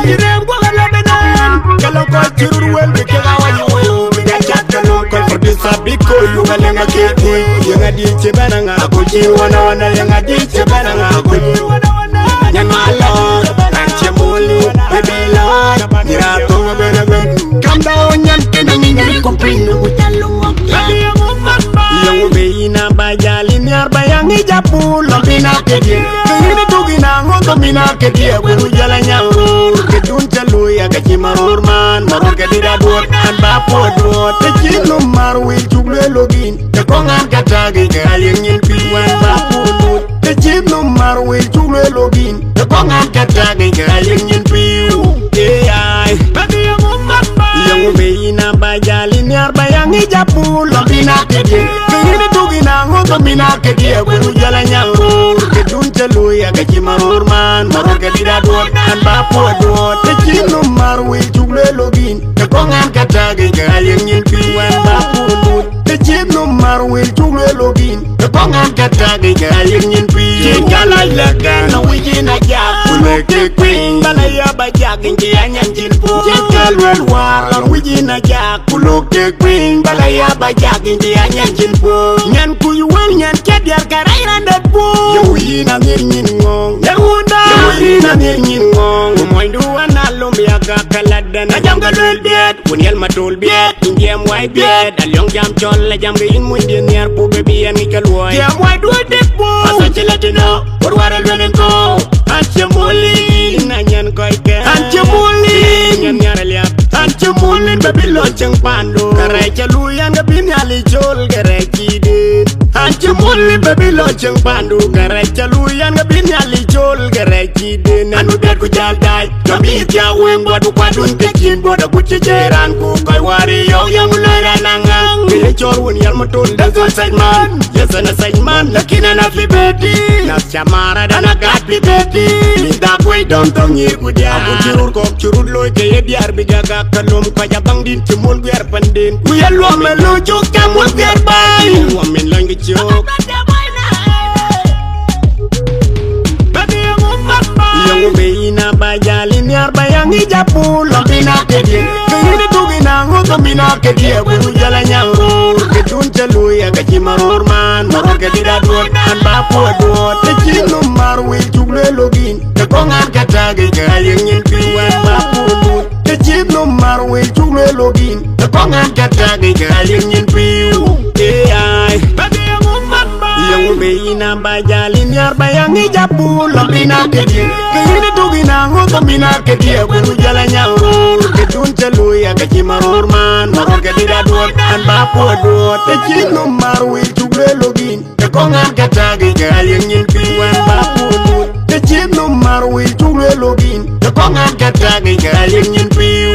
Irem kwa lebenan kalau kau curur wel bikin awal yo bikin cat kalau kau berdisa biko lu ngalenga keti yang adi cebana ngaku wana yang adi cebana ngaku yang malon anche mulu baby lord nirato ngaben come down yan tinangin ko pinu utalong yang ubeina bajalin yar bayang ijapul lobina kedi kini tugina ngoto mina kedi guru jalannya kedun caluya kacimarur man marur kedira duot an bapo duot tejilum marwi jugle login tekongan katagi kayeng nyimpi wan bapo duot tejilum marwi jugle login tekongan katagi kayeng nyimpi ai yang ubeina bajalin yar bayang ijapul lobina kedi kini tugina ngoto mina kedi guru jalannya kedun caluya kacimarur man marur kedira duot an bapo duot tejilum marwi jugle login tekongan katagi kayeng nyimpi wan bapo duot tejilum marwi jugle login tekongan katagi kayeng nyimpi jala laga na wijina jak kuleke queen balaya bajak inji anyan jinpo jakal wel war wijina jak kuleke queen balaya bajak inji anyan jinpo nyan kuyu wel nyan kediar karairan datpo yo wijina nyin ngong wijina nyin ngong moy duwa na lumbia kakaladan ajam galul biet woniel matul biet injem wai biet alyong jam chol la jam ge in mundi niar pu bebi an ikalwoy jam wai duwa detpo asa chelatino por waral venenko anchemuli nanyan koike anchemuli nyan nyaralia anchemuli bebi lo cheng pando karai chaluyan ge bin ali chol gere kide anchemuli bebi lo cheng pando karai chaluyan ge bin ali chol gere kide nanu bet ku jaldai gabi ya wen bodu kwadun tekin boda ku chejeran ku kai wari yo yang ulera nangang ke chor won yal matul da sajman yesana sajman lakina na fibeti na chamara dana gat fibeti linda koi dom tong ye ku dia ku churur ko churur loy ke ye diar bigaga kalum ka jabang din cumul biar pendin ku ya lo melu juk kamul biar bai wa men langi chok yang ubeina bajalin yar bayang ijapul lobina kedi kini tugina ngoto mina kedi guru jalannya kedun caluya kacimarur man marur kedira duot an bapo duot tejilum marwi jugle login tekongan katagi kayeng nyimpi wan bapo duot tejilum marwi jugle login tekongan katagi kayeng nyimpi ai yang ubeina bajalin yar bayang ijapul lobina kedi kini tugina ngoto mina kedi guru jalannya kedun caluya kacimarur man marur kedira duot an bapo duot tejilum marwi jugle login tekongan katagi kayeng nyimpi wan bapo duot tejilum marwi jugle login tekongan katagi kayeng nyimpi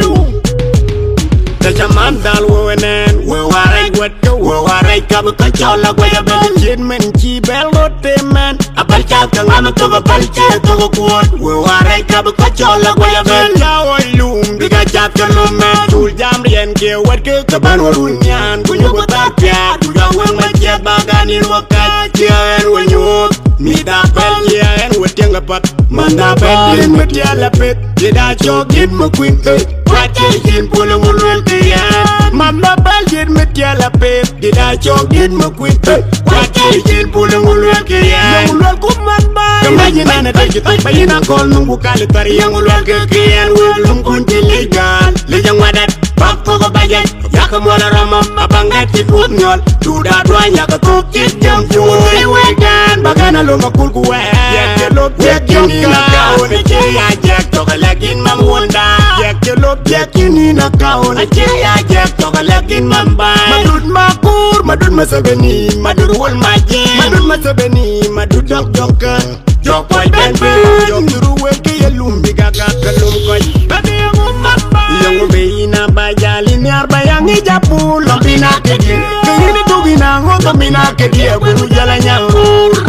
Tajaman dal wenen we warai wet ko we warai ka ba chola ko ya bel chin men chi bel rote man abal cha ka ngam to ba bal che to ko we warai ka ba chola ko ya bel ya oi lum biga cha to lum men tul jam rien ke wet ke ka ban warun nyan ku nyu ko ta pya du da wen ma che ba ga ni ro ka che en we nyu mi da bel ye en we tenga pat man da bel en met ya la pet ye da jog in mo queen Wati jin pulung ulul kian Mama baljin metia la pet Dida chok din makwit Wati jin pulung ulul kian Yang ulul kuman bay Kembali nana teki tay Bayin akol nung bukali tari Yang ulul kian Ulum kunci legal Lejang wadat Bakto ko bayat Yaka mwala ramam Abangat ikut nyol Duda duanya ketukit jam Juli wegan Bagana lo makul kuwe Yak jelop Yak yunina kaun Ike ajak Toka lagin mamwanda Yak jelop Yak yunina kaun Ike ajak Toka lagin mambai Madud makur Madud masabeni Madud wol maji Madud masabeni Madud jok jokan Jok boy ben ben Jok juru weke yelum Bigaga kalum koy Babi yang umat yang ubeina bajalin yar bayang ijapul lobina kedi kini tugina ngoto mina kedi guru jalannya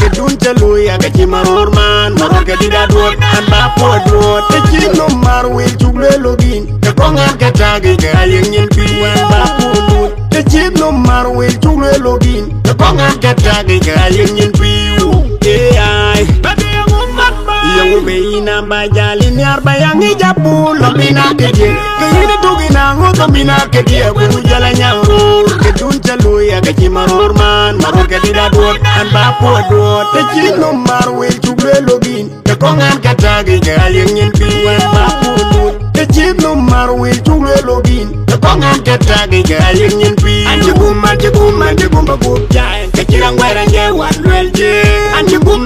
kedun caluya kacimarur man marur kedida duot an bapo duot tejilum marwi jugle login tekongan katagi kayeng nyimpi wan bapo duot tejilum marwi jugle login tekongan katagi kayeng nyimpi ai yang ubeina bajali niar bayangi jabu lombina kedi kayini tugina ngoto mina kedi aku jala nyangro kedun chaluya keji maror man maror kedi dadot an bapo dot keji no marwel chuble login te kongan katagi gayen yin piwan bapo dot keji no marwel chuble login te kongan katagi gayen yin pi anjugum babu jai keji rangwera nge wan lwelje anjugum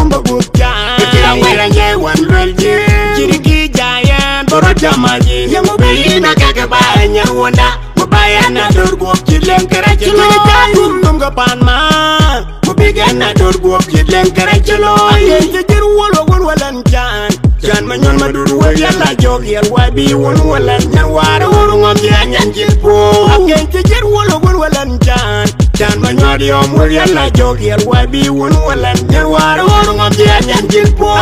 babu jai keji rangwera nge wan lwelje jirigi jayen boro jamaji yamubina kake baanya wonda mubayana dorgo kilen karachelo dum ga panma mubigana dorgo kilen karachelo yenje jir wolo walan jan manyon madur wala jogel wabi walan nyawara ngom nyan jilpo yenje jir wolo walan jan manyon yom wala jogel wabi walan nyawara ngom nyan jilpo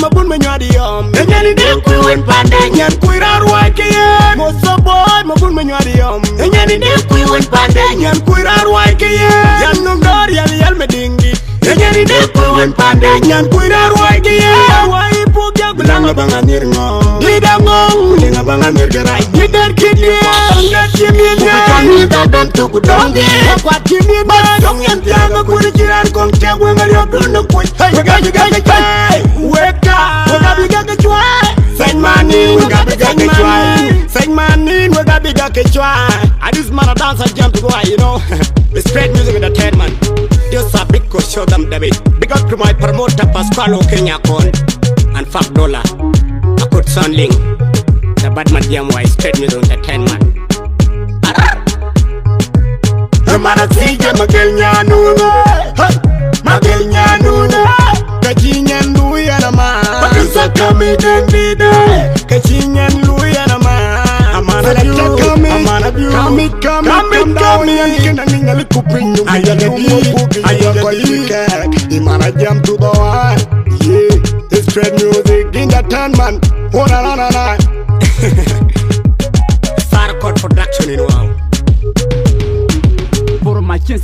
mabun menyadi yom nyani de kuwen pande nyan kuirar wakiye mo soboy mabun menyadi yom nyani de kuwen pande nyan kuirar wakiye yan no dor yal medingi nyani de kuwen pande nyan kuirar wakiye wai pugya bulanga banganir ngo lidangong linga banganir gerai gider kidye anga chiminya kani da don tuku donge kwa chimye ba dong yan tiaga kuri jiran kong chegwe ngario dono koi hey weka wega biga chwa sen mani wega biga chwa sen mani wega biga chwa I this man a dance and jump to go you know the straight music entertainment just a big show them the big up to my promoter Pascal Kenya Kon and Fab Dollar a good sounding the bad man jam wise straight music entertainment mana sije magel nyanu magel nyanu kachinyan luya na ma Padusa kami dendida kachinyan luya na ma Amana biu kami yan kina ningali kupinyo ayagadi imana jam to the one yeah it's trade music entertainment oh na Sarkot production in wow for my chin